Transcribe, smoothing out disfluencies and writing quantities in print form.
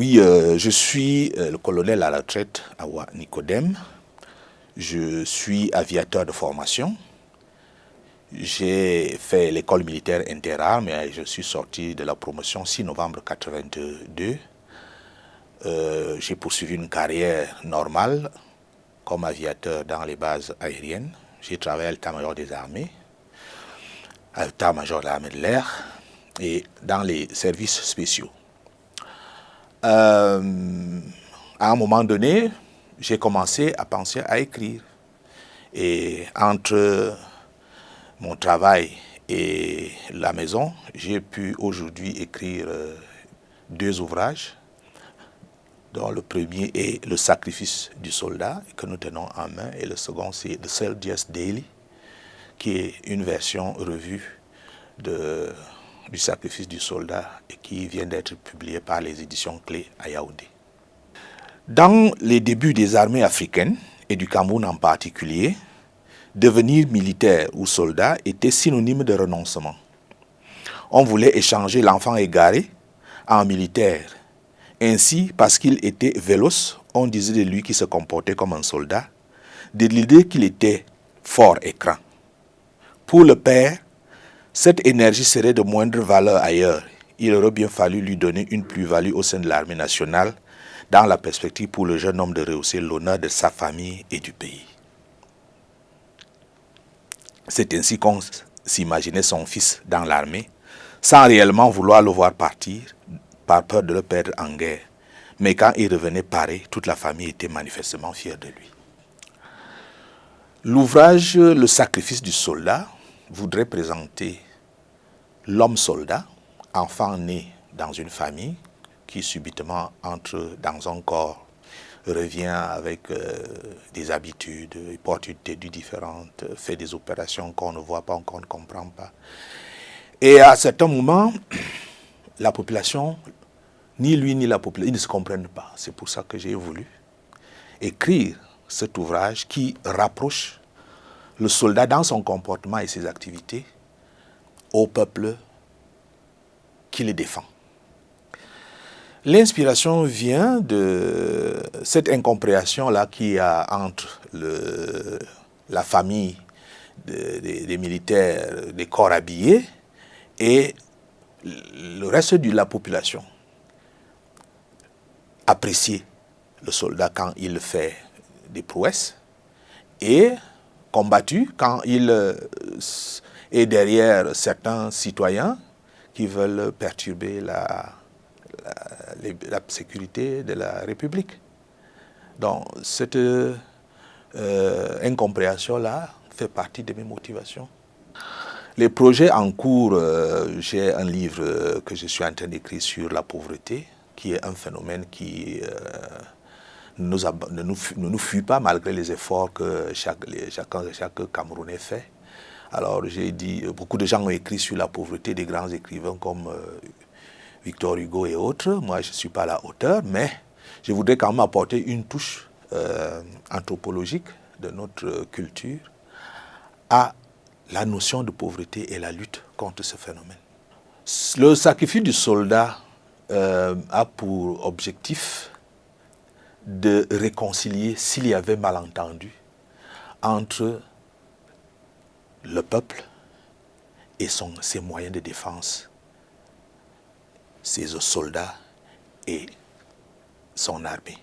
Oui, je suis le colonel à la retraite Awa Nicodème. Je suis aviateur de formation. J'ai fait l'école militaire interarmes et je suis sorti de la promotion 6 novembre 1982. J'ai poursuivi une carrière normale comme aviateur dans les bases aériennes. J'ai travaillé à l'état-major des armées, à l'état-major de l'armée de l'air et dans les services spéciaux. À un moment donné, j'ai commencé à penser à écrire. Et entre mon travail et la maison, j'ai pu aujourd'hui écrire 2 ouvrages, dont le premier est Le sacrifice du soldat, que nous tenons en main, et le second c'est The Soldier's Daily, qui est une version revue du sacrifice du soldat et qui vient d'être publié par les éditions Clés à Yaoundé. Dans les débuts des armées africaines, et du Cameroun en particulier, devenir militaire ou soldat était synonyme de renoncement. On voulait échanger l'enfant égaré en militaire. Ainsi, parce qu'il était véloce, on disait de lui qu'il se comportait comme un soldat, de l'idée qu'il était fort et grand. Pour le père, cette énergie serait de moindre valeur ailleurs. Il aurait bien fallu lui donner une plus-value au sein de l'armée nationale, dans la perspective pour le jeune homme de rehausser l'honneur de sa famille et du pays. C'est ainsi qu'on s'imaginait son fils dans l'armée, sans réellement vouloir le voir partir, par peur de le perdre en guerre. Mais quand il revenait paré, toute la famille était manifestement fière de lui. L'ouvrage Le sacrifice du soldat voudrait présenter l'homme soldat, enfant né dans une famille, qui subitement entre dans un corps, revient avec des habitudes, il porte une tenue différente, fait des opérations qu'on ne voit pas, qu'on ne comprend pas. Et à certains moments, la population, ni lui ni la population, ils ne se comprennent pas. C'est pour ça que j'ai voulu écrire cet ouvrage qui rapproche le soldat dans son comportement et ses activités au peuple qui les défend. L'inspiration vient de cette incompréhension-là qu'il y a entre la famille des militaires, des corps habillés, et le reste de la population. Apprécier le soldat quand il fait des prouesses et combattu quand il est derrière certains citoyens qui veulent perturber la sécurité de la République. Donc, cette incompréhension-là fait partie de mes motivations. Les projets en cours, j'ai un livre que je suis en train d'écrire sur la pauvreté, qui est un phénomène qui ne nous fuit pas malgré les efforts que chaque Camerounais fait. Alors, j'ai dit, beaucoup de gens ont écrit sur la pauvreté, des grands écrivains comme Victor Hugo et autres. Moi, je ne suis pas à la hauteur, mais je voudrais quand même apporter une touche anthropologique de notre culture à la notion de pauvreté et la lutte contre ce phénomène. Le sacrifice du soldat a pour objectif de réconcilier, s'il y avait malentendu, entre le peuple et ses moyens de défense, ses soldats et son armée.